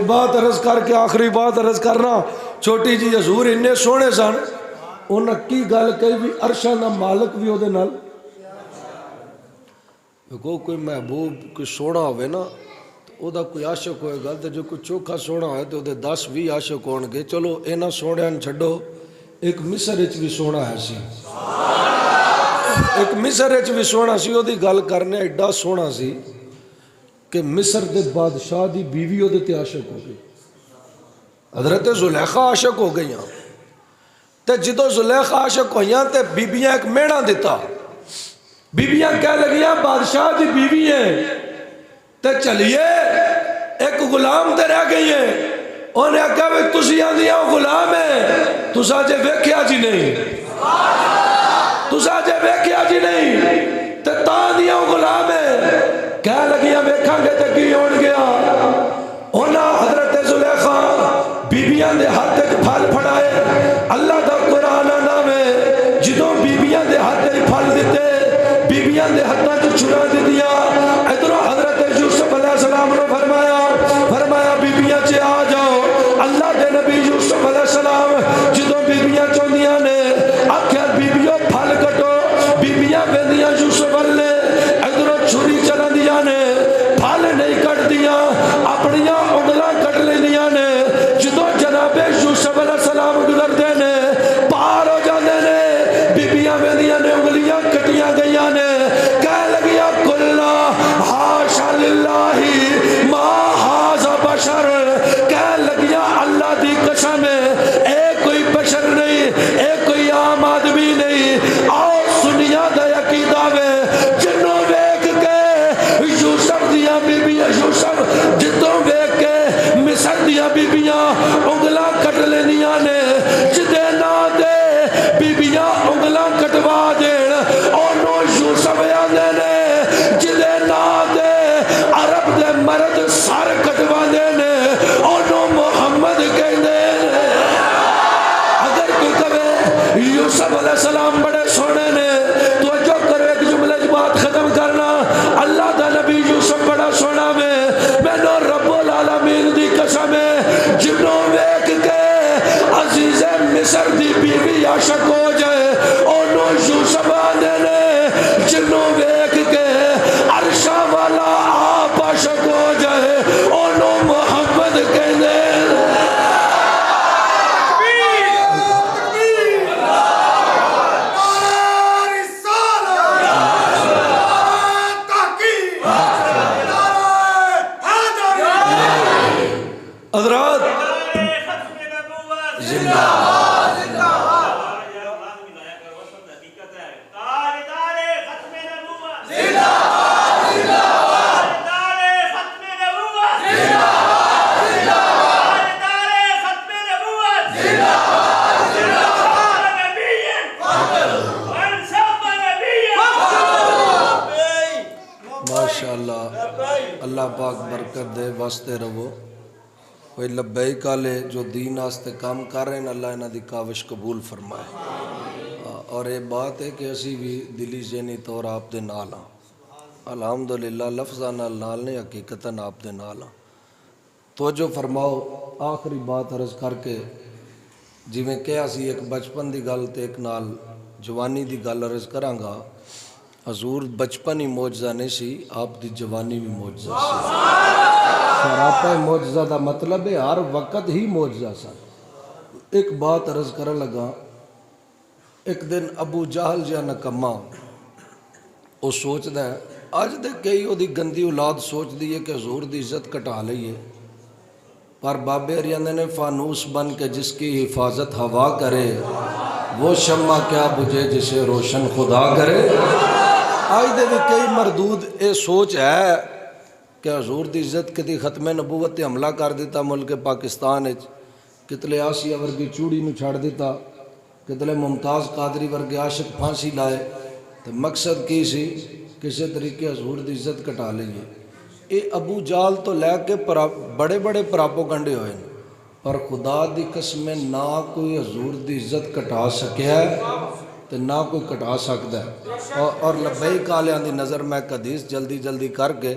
بات عرض کر کے آخری بات عرض کرنا چھوٹی جی، حضور اننے سونے سن، انہاں کی گل کہی بھی عرشاں دا مالک بھی او دے نال دیکھو کوئی محبوب کوئی سونا ہوئے نا او دا کوئی عاشق ہوئے گا، تو جو کوئی چوکھا سونا ہوئے تو دے 10-20 عاشق ہون گے. چلو اینا سونے ان چھڑو، ایک مصر اچ بھی سونا ہے سی، ایک مصر اچ بھی سونا سی، او دی گل کرنے ایڈا سونا سی کہ مصر دے بادشاہ دی بیوی او دے تے عاشق ہو گئی. حضرت زلیخا عاشق ہو گئیاں، تے جدو زلیخا عاشق ہوئیاں تے بیبیاں ایک میڑا دیتا، بیبیاں کہہ لگیاں بادشاہ دی بیوی ہیں تے چلیے ایک غلام تے رہ گئی ہیں. انہیں کہا بھی تسی آندیاں غلام ہیں، تسا جے ویکھیا جی نہیں، تسا جے ویکھیا جی نہیں تے تاں دیاں غلام ہیں. کہہ لگیاں ویکھاں گے تے کی ہون گیا. انہاں حضرت زلیخا بیبیاں دے ہاتھ ایک پھل پھڑائے. اللہ دا قرآن نامے جدوں بیبیاں دے ہاتھ ایک پھل دیتے، بیبیاں دے ہاتھاں چ چھڑا دیا. ادھروں حضرت یوسف علیہ السلام نے فرمایا بیبیاں چ آ جاؤ. اللہ دے نبی یوسف علیہ السلام جدوں بیبیاں چوندیاں نے آکھیا بیبیوں پھل کٹو، بیبیاں ویندیاں یوسف والے، ادھروں چھری چلا دیا نے، پھل نہیں کٹ دیا، اپنیاں انگلاں کٹ لیندیاں نے. جدوں جناب یوسف علیہ السلام گزردے نے پار ہو جاندے نے، بیبیاں ویندیاں نے انگلیاں کٹیاں گئیاں نے. کہہ لگیا کلا حاشا للہ ما ھذا بشر، کہہ لگیا اللہ دی قسم ہے اے کوئی بشر نہیں، اے کوئی عام آدمی نہیں. آؤ سنیا دا عقیدہ وے جنوں ویکھ کے یوسف دیاں بیبیاں، یوسف جتوں ویکھ کے مصر دیاں بیبیاں انگلاں کٹ لینیاں نے، جدے نا دے بیبیاں انگلاں کٹوا دین اونوں یوسف آندے نے، جدے نا دے عرب دے مرد سر کٹوا دینے اونوں محمد کہندے نے. اگر کوئی کہے یوسف علیہ السلام بڑے سونے نے، توجہ کرو ایک جملے بات ختم کرنا. اللہ دا نبی یوسف بڑا سونا میں نو رب العالمین دی قسم ہے جنوں ویکھ کے عزیز مصر دی بیوی عاشق ہو جائے اونوں یوسف آندے نے، جنوں ویکھ کے عرشاں والا آپ عاشق ہو جائے اونوں محمد کہندے. حضرات زندہ اللہ پاک برکت دے، واسطے رہو. کوئی لبیک آلے جو دین آستے کام کر رہے ہیں اللہ انہاں دی کاوش قبول فرمائے. اور یہ بات ہے کہ اسی بھی دلی ذہنی طور آپ دے نال ہاں، الحمدللہ لفظاں نال نال نہیں حقیقتاً آپ دے نال ہاں. توجہ فرماؤ آخری بات عرض کر کے، جی میں کہا سی ایک بچپن دی گل تے ایک نال جوانی دی گل عرض کراں گا. حضور بچپن ہی معجزہ نہیں سی، آپ دی جوانی بھی معجزہ سی. سراپا معجزہ دا مطلب ہے ہر وقت ہی معجزہ سا. ایک بات عرض کرن لگا، ایک دن ابو جہل جہاں نکما وہ سوچدا ہے اج دے کئی وہ دی گندی اولاد سوچ دی ہے کہ حضور دی عزت کٹا لئیے، پر بابے اریاندے نے فانوس بن کے جس کی حفاظت ہوا کرے وہ شمع کیا بجھے جسے روشن خدا کرے. آج دے بھی کئی مردود اے سوچ ہے کہ حضور دی عزت کدی ختم نبوت تے حملہ کر دیتا ملک پاکستان اچ، کتلے آسیہ ورگی چوڑی نو چھاڑ دیتا، کتلے ممتاز قادری ورگے عاشق پھانسی لائے. تو مقصد کی سی کسی طریقے حضور دی عزت کٹا لئیے. اے ابو جال تو لے کے بڑے بڑے پراپوگنڈے ہوئے ہیں، پر خدا دی قسم نہ کوئی حضور دی عزت کٹا سکیا ہے تو نہ کوئی کٹا سکتا ہے. اور لبیک آلیاں دی نظر میں حدیث جلدی کر کے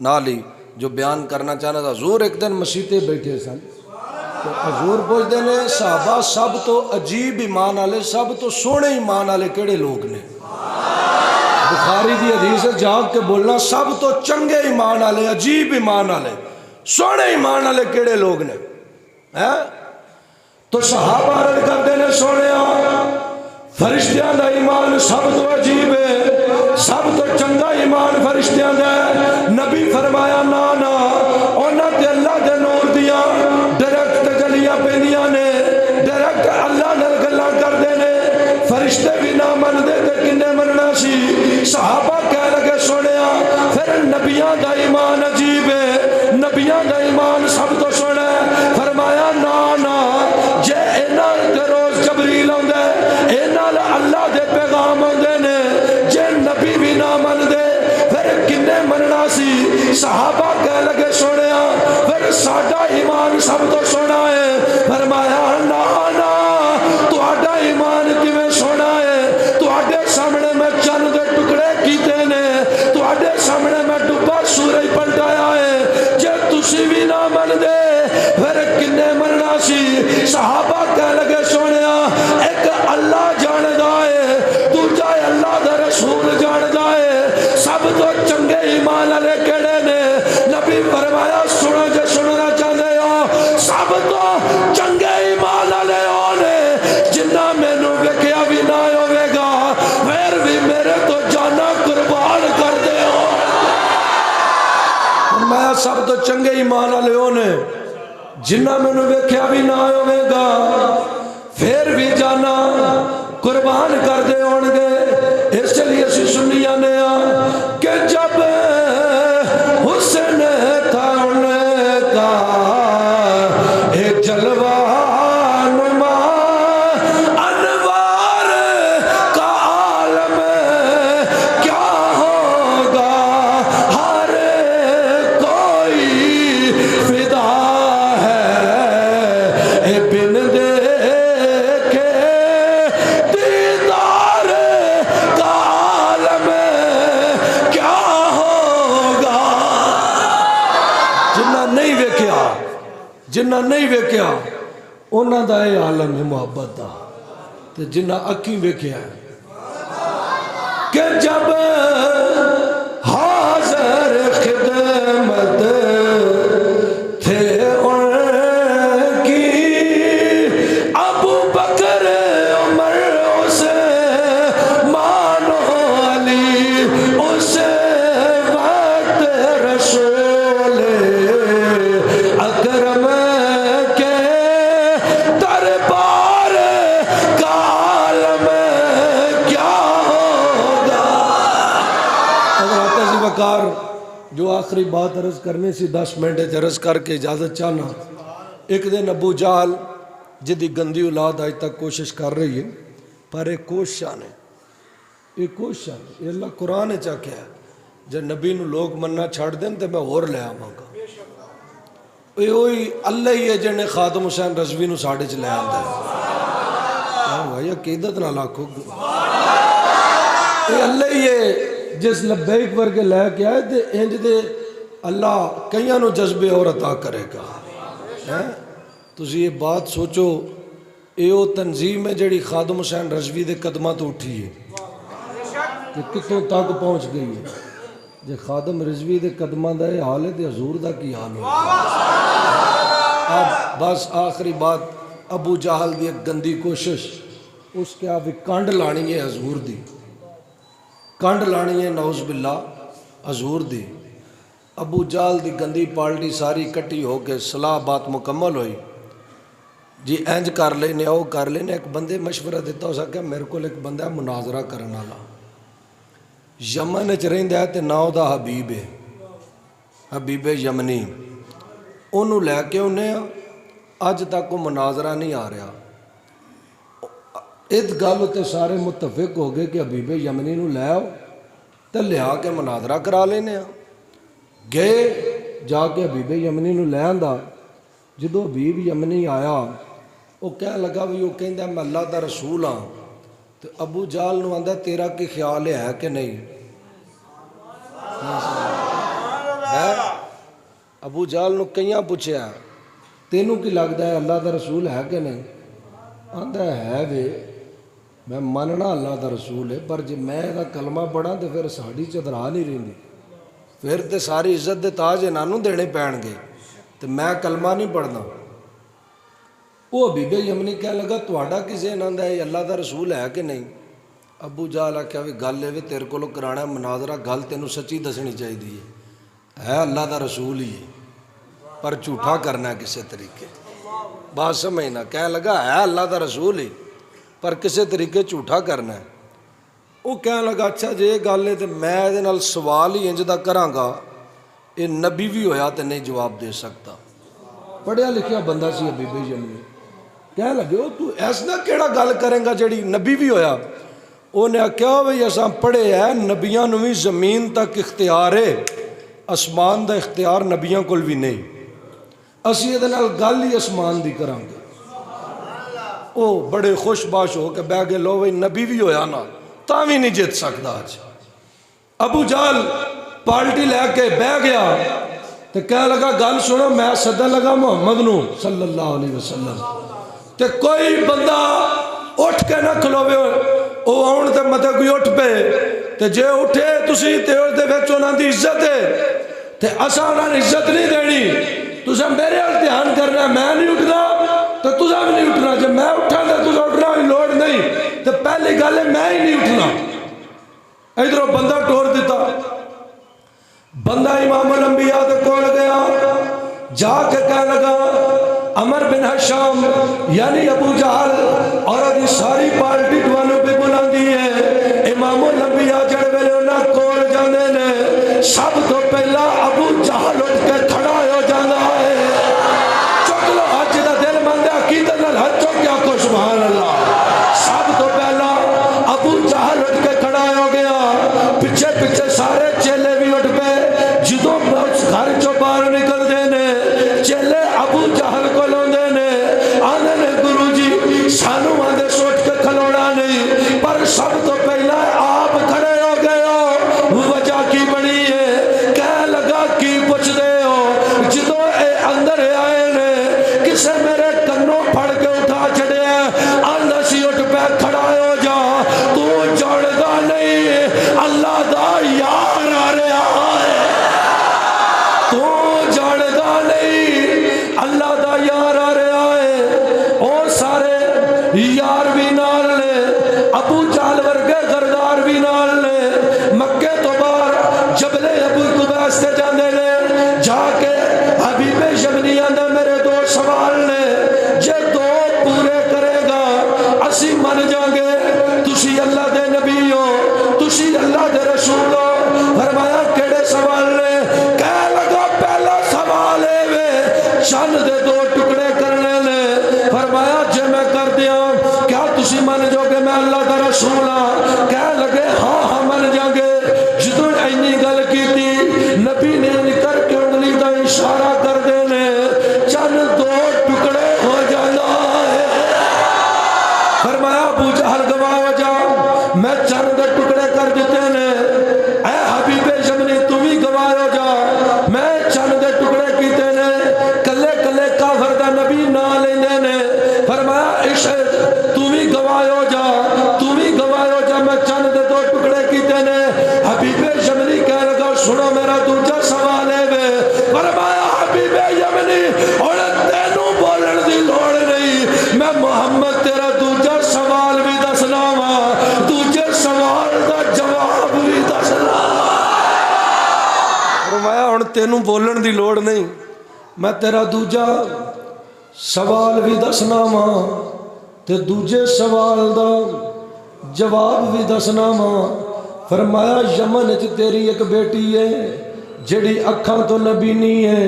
نہ لی. جو بیان کرنا چاہنا تھا. حضور ایک دن مسیح بیٹھے سن تو حضور پوچھتے ہیں صحابہ سب تو عجیب ایمان والے سب تو سونے ایمان والے کہڑے لوگ نے؟ بخاری دی حدیث ہے جاگ کے بولنا سب تو چنگے ایمان والے عجیب ایمان والے سونے ایمان والے کہڑے لوگ نے؟ تو صحابہ عرض کرتے ہیں سونے فرشتیاں دا ایمان سب تو عجیب ہے سب تو چنگا ایمان فرشتیاں دا ہے. نبی فرمایا نا نا انہاں تے اللہ دے نور دیاں ڈائریکٹ تجلیاں پیندیاں نے ڈائریکٹ اللہ نال گلاں کردے نے. فرشتے بھی نہ مندے تے کنے مننا سی؟ صحابہ کہہ لگے سونیا پھر نبیاں دا ایمان عجیب ہے نبیاں دا ایمان سب تو سونا ہے. فرمایا نا نا جے انہاں دے روز جبریل آندا ہے انہاں اللہ دے پیغام آندے نے جے نبی بھی نہ من دے پھر کنے مننا سی؟ صحابہ کہہ لگے سونیا پھر ساڈا ایمان سب تو سونا ہے. فرمایا نا نا تہاڈا ایمان کیویں سونا ہے؟ تہاڈے سامنے میں چند دے ٹکڑے کیتے نے تہاڈے سامنے میں ڈبا سورج پلٹایا ہے جے تسی بھی نہ من دے پھر کنے مننا سی؟ صحابہ کہہ لگے سونیا ایک اللہ جاندا ہے دوجا اللہ دا رسول جاندا ہے سب تو چنگے ایمان والے کہڑے نے؟ نبی فرمایا سنو جے سننا چاہتے ہو سب تو چنگے ایمان والے او نے جنہ مینوں ویکھیا بھی نہ ہوے گا پھر بھی میرے تو جانا قربان کر دے ہو. فرمایا سب تو چنگے ایمان والے او نے جنہ مینوں ویکھیا بھی نہ ہوے گا پھر بھی جانا قربان کر دے ہون گے. اس لیے اسی سنیاں نے کہ جب حسن تھا ان کا ایک جلوہ نما انوار کا عالم کیا ہوگا ہر کوئی فدا ہے بن دیکھے دیدار کا عالم کیا ہوگا. جنہ نہیں ویکھیا انہاں دا اے عالم ہے محبت دا تے جنہ اکھیں ویکھیا کہ جب حاضر خدمت تھے ان کی ابو بکر عمر عثمان علی اس وقت رسول اکرم کے دربار کا عالم کیا ہوگا. حضرات عزیز وقار جو آخری بات عرض کرنے سی 10 منٹ عرض کر کے اجازت چاہنا. ایک دن ابو جہل جدی گندی اولاد آج تک کوشش کر رہی ہے پر ایک کوششاں نے یہ اللہ قرآن چاہ کیا ہے جب نبی نو لوگ مننا چھڑ دیں تو میں اور لے آواں گا. اللہ ہی ہے جنہیں خادم حسین رضوی نو ساڑھے چ لے آندا ہے. بھائی عقیدت نہ لاکھو یہ اللہ ہی ہے جس لبیک ورگے لے کے آئے تے انج دے اللہ کئیاں نو جذبے اور عطا کرے گا. تسی یہ بات سوچو یہ وہ تنظیم ہے جڑی خادم حسین رضوی دے قدمہ تو اٹھی ہے کہ کتوں تک پہنچ گئی ہے. جے خادم رضوی دے قدمہ دا یہ حال ہے تے حضور دا کی حال ہوگا. اب بس آخری بات ابو جہل دی ایک گندی کوشش اس کے آپ کنڈ لانی ہے حضور دی کنڈ لانی ہے نعوذ باللہ حضور دی. ابو جہل دی گندی پارٹی ساری کٹی ہو کے صلاح بات مکمل ہوئی جی اینج کر لینے او کر لینے. ایک بندے مشورہ دیتا ہو سکتا میرے کو ایک بندہ مناظرہ کرنا والا یمن وچ رہندا ہے تے ناؤ دا حبیب ہے حبیب یمنی انہوں لے کے انہیں اج تک وہ مناظرہ نہیں آ رہا. اس گل تے سارے متفق ہو گئے کہ حبیب یمنی نو لے آؤ تے لیا کے مناظرہ کرا لینے گئے جا کے حبیب یمنی نو لے آندا. جدو حبیب یمنی آیا وہ کہہ لگا بھی وہ کہندا میں اللہ دا رسول ہاں. تو ابو جہل نو آندا تیرا کی خیال ہے کہ نہیں ہے ابو جہل نو کئیاں پوچھیا تینوں کی لگتا ہے اللہ دا رسول ہے کہ نہیں؟ آندا ہے وے میں مننا اللہ دا رسول ہے، پر جی میں دا کلمہ پڑھا تو پھر ساڑی چدرا نہیں رہی، پھر تے ساری عزت دے تاج انہوں دینے پین گے، تو میں کلمہ نہیں پڑھنا۔ وہ حبیب یمنی کہنے لگا تہاڈا کسے انہوں ہے اللہ دا رسول ہے کہ نہیں؟ ابو جہل آکھیا بھی گل ہے تیرے کولوں کرانا مناظرہ، گل تینوں سچی دسنی چاہیے ہے اللہ دا رسول ہی ہے پر جھوٹا کرنا ہے کسی طریقے، بات سمجھنا، کہنے لگا ہے اللہ دا رسول ہی پر کسی طریقے جھوٹا کرنا ہے۔ وہ کہنے لگا اچھا جی یہ گل ہے تو میں یہ نال سوال ہی انج دا کراں گا، یہ نبی بھی ہویا تو نہیں جواب دے سکتا، پڑھیا لکھیا بندہ سی حبیب یمنی، کہنے لگے وہ تو ایسا کیڑا گل کریں گا جڑی نبی بھی ہویا؟ انہیں آخیا بھائی اساں پڑھے ہے نبیاں نو بھی زمین تک اختیار ہے، آسمان دا اختیار نبیاں کول بھی نہیں، اسی یہ گل ہی آسمان دی کریں گے۔ وہ بڑے خوش باش ہو کہ بہ گئے لو بھائی نبی بھی ہویا نا تاں بھی نہیں جیت سکتا آج۔ ابو جہل پالٹی لے کے بہ گیا تو کہنے لگا گل سنو، میں سدن لگا محمد نو صلی اللہ علیہ وسلم، تے کوئی بندہ اٹھ کے نہ کھلوے، وہ آن تے متے کوئی اٹھ پے تے جے اٹھے تسی تے اس دے وچ انہاں دی عزت ہے تے اساں انہاں دی عزت نہیں دینی، تساں میرے ال دھیان کرنا، میں نہیں اٹھنا تو تساں بھی نہیں اٹھنا، جب میں اٹھا تو تساں اٹھنا بھی لوڑ نہیں، تو پہلی گل ہے میں ہی نہیں اٹھنا۔ ادھروں بندہ ٹور دیتا، بندہ امام الانبیاء دے کول گیا، جا کے کہنے لگا عمر بن حشام یعنی ابو جہل اور ادھی ساری پارٹی دوانوں پہ بلاندی ہے، امام الانبیاء جڑ ویلے انہاں کول جاندے نے سب تو پہلا ابو جہل اٹھ کے کھڑا ہو جانا ہے، چک لو حج دا دل مندے عقیدت نال ہاتھ چک کے آکھو سبحان اللہ، سب تو پہلا ابو جہل اٹھ کے کھڑا ہو گیا، پیچھے پیچھے سارے چیلے بھی اٹھ پے، جدوں گھر چوں باہر نکلدے نے چیلے ابو جہل کو لوندے نے، آندے نے گرو جی سانو آندے سوچ کے کھلونا نہیں، پر سب تو پہلا آپ کھڑے ہو گئے ہو، وجہ کی بڑی ہے؟ کہہ لگا کی پوچھ دے ہو؟ جدوں اے اندر آئے نے کسے میرے کنوں پھڑ کے اٹھا چھڑے، آندہ سی اٹھ پہ کھڑا ہو جا، تو جڑدا نہیں اللہ دا یار آ رہا ہے، تو جڑدا نہیں اللہ دا یار آ رہا ہے۔ اور سارے یار بھی نال نے، ابو جہل ورگے غردار بھی نال نے، مکے تو باہر جبل ابو قبیس سے جاندے نے، جا کے حبیب یمنی آندے میرے دو سوال نے، جے دو پورے کرے گا اسی من جائیں گے تسی اللہ دے نبی ہو، تسی اللہ دے رسول ہو۔ فرمایا کیڑے سوال نے؟ کہہ لگا پہلا سوال ہے وے چند دے دو ٹکڑے کرنے نے۔ فرمایا جے میں کر دیا کیا تسی من جو کہ میں اللہ دا رسول ہاں؟ کہہ لگے ہاں ہاں من جائیں گے۔ جدوں اینی گل کی تھی نبی نے نکر کے انگلی دا اشارہ کر دینے، چند دو ٹکڑے ہو جانا ہے۔ فرمایا ابو جہل گواہ ہو جا، میں چند دے ٹکڑے کر دیتے نے، اے حبیب یمنی تو بھی گواہ ہو جا، میں چند دے ٹکڑے کیتے نے، کلے کلے کافر دا نبی نہ لیندے نے۔ فرمایا عشق تو بھی گواہ ہو جا، تو بھی گواہ ہو جا، میں چند دے دو ٹکڑے کیتے نے۔ حبیب یمنی کہہ لگا سنو میرا دوجا سوال ہے وے۔ فرمایا حبیب یمنی اور تینوں بولن دی لوڑ نہیں، میں محمد تیرا دوجا سوال بھی دسنا وا، دوجے سوال دا جواب بھی دسنا۔ فرمایا ہن تینوں بولن دی لوڑ نہیں، میں تیرا دوجا سوال بھی دسنا وا تے دوجے سوال دا جواب بھی دسنا وا۔ فرمایا یمن وچ تیری ایک بیٹی ہے جڑی اکھاں تو نبینی ہے،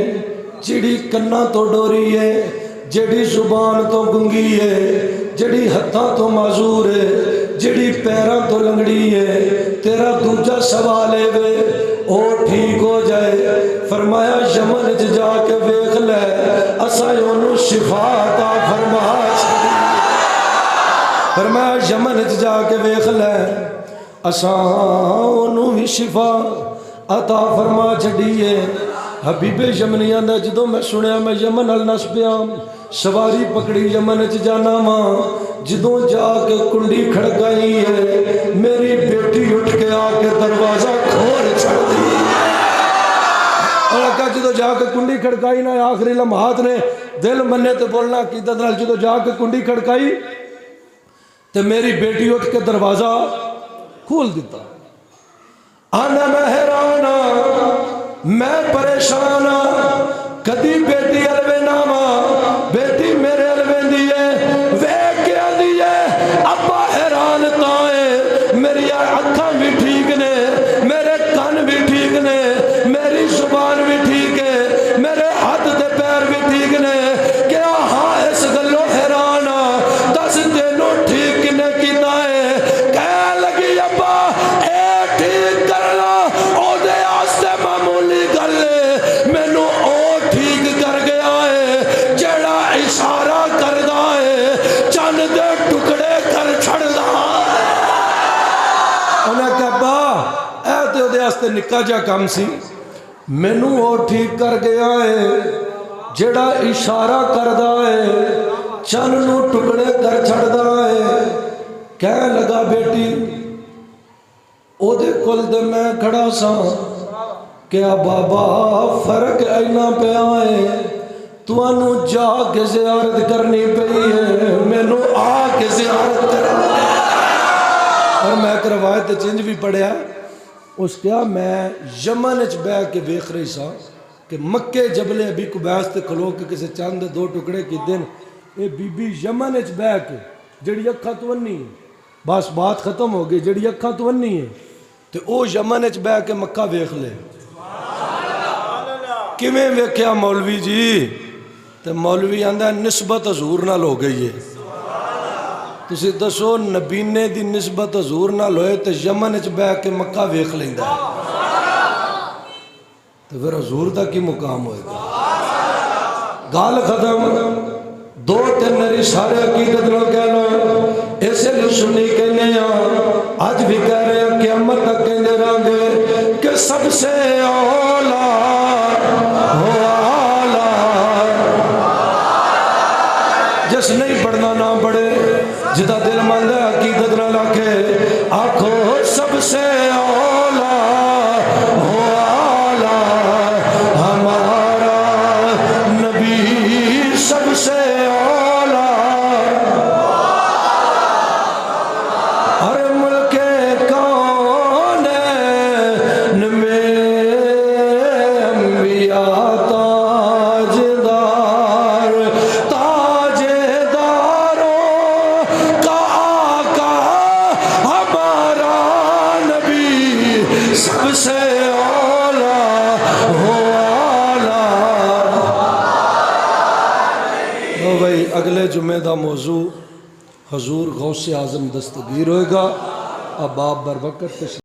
جڑی کنا تو ڈوری ہے، جڑی زبان تو گنگی ہے، جڑی ہتھاں تو معذور ہے، جڑی پیراں تو لنگڑی ہے، تیرا دوجا سوال ہے وے او ٹھیک ہو جائے۔ فرمایا یمن وچ جا کے ویکھ لے اساں اونوں شفا عطا فرما چھڈی۔ فرمایا یمن وچ جا کے ویکھ لے اساں اونوں بھی شفا عطا فرما چھڈی ہے۔ حبیب یمنی آندا جدوں میں سنیا میں یمن ال نس پیا سواری پکڑی یمن چ جانا وا جدوں جا کے کنڈی کھڑکائی ہے میری بیٹی اٹھ کے آ کے دروازہ کھول چھڑ دی اور کہا جدوں جا کے کنڈی کھڑکائی نہ آخری لمحات نے دل منے تے بولنا عقیدت نال جدوں جا کے کنڈی کھڑکائی تے میری بیٹی اٹھ کے دروازہ کھول دیتا آنا میں حیران میں پریشان کدی بیٹی الوے ناما بیٹی میرے الوے دیئے وے کیا دیئے ابا حیران تائیں میری اکھاں بھی ٹھیک نے میرے کان بھی ٹھیک نے میری زبان بھی ٹھیک ہے میرے ہاتھ دے پیر بھی ٹھیک نے کیا ہاں اس گلو حیران دس تینوں ٹھیک نے کیتا ہے کہہ لگی ابا اے ٹھیک کرنا او دے آستے معمولی گلے مینو او ٹھیک کر گیا ہے جڑا اشارہ کردا ہے چند دے ٹکڑے کر چھڑدا انہاں کہا ابا اے تے او دے آستے نکا جا کام سی مینو او ٹھیک کر گیا ہے جڑا اشارہ کردا ہے چند نو ٹکڑے کر چھڑدا ہے کہہ لگا بیٹی او دے کل دے میں کھڑا سا کیا بابا فرق اینا پہ آئے تو انو جا کے زیارت کرنی پئی ہے مینو آ کے زیارت کرنی اور میں ایک روایت چنج بھی پڑھیا اس کیا میں یمن اچ بہ کے ویکھ رہی سا کہ مکے جبل ابی قبیس تے کھلو کے کسے چاند دو ٹکڑے کی دن اے بی بی یمن اچ بہ کے جڑی اکھاں تو ونی بس بات ختم ہو گئی جڑی اکھاں تو ونی ہے تے او یمن اچ بہ کے مکہ ویکھ لے کیویں ویکھیا مولوی جی تے مولوی آندا نسبت حضور نال ہو گئی ہے تسی دسو نبینے دی نسبت حضور نال ہوئے تے یمن اچ بہ کے مکہ ویکھ لیندا تے پھر حضور دا کی مقام ہوئے گا گال ختم دو تین میری سارے عقیدت نال کہنا اسے لیے سنی کہنے ہیں آج بھی کہہ رہے ہیں قیامت تک کہنے رہاں گے کہ سب سے اولا ہو آلہ جس نہیں پڑھنا نہ پڑھے جدا دل مند ہے عقیدت نہ لکھے آنکھو سب سے اولا ہو آلہ ہمارا نبی سب سے اولا ہر ملک کون میں انبیاء سب سے اولا ہو آلہ تو بھائی اگلے جمعہ دا موضوع حضور غوث اعظم دستگیر ہوئے گا اب آپ بر وقت